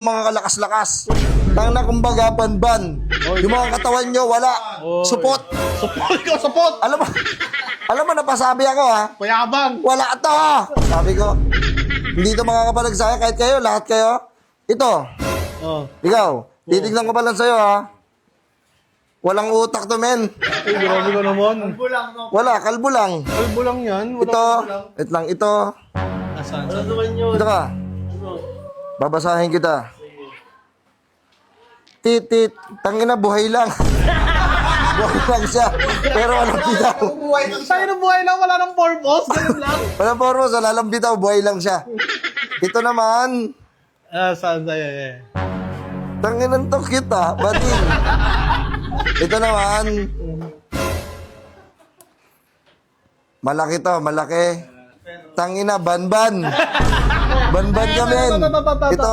mga kalakas-lakas. Tang na kumbaga banban. Yung mga katawan nyo wala. Supot. Support ko, support! Alam mo napasabi ako ha. Payabang! Wala to. Sabi ko. Hindi to makakapalag-saya kahit kayo, lahat kayo. Ito. Oh. Ikaw. Titignan ko pa lang sa'yo ha. Walang utak to men. Ay, grabe ka naman. Wala, kalbo lang. Kalbo lang yan. Wala Ito. kalbo lang. Wait lang, ito. Nasaan? Ito ka. Babasahin kita. Titit, tangina buhay lang. Buhay lang siya. Pero walang bitaw. Tayo ng buhay lang, wala ng purpose. Ganun lang. Walang purpose, wala lang bitaw, buhay lang siya. Ito naman, Saan sa'yo eh? tanginan to kita, bading. Ito naman, malaki to, malaki. Tangina, banban. Banban kami. Ito,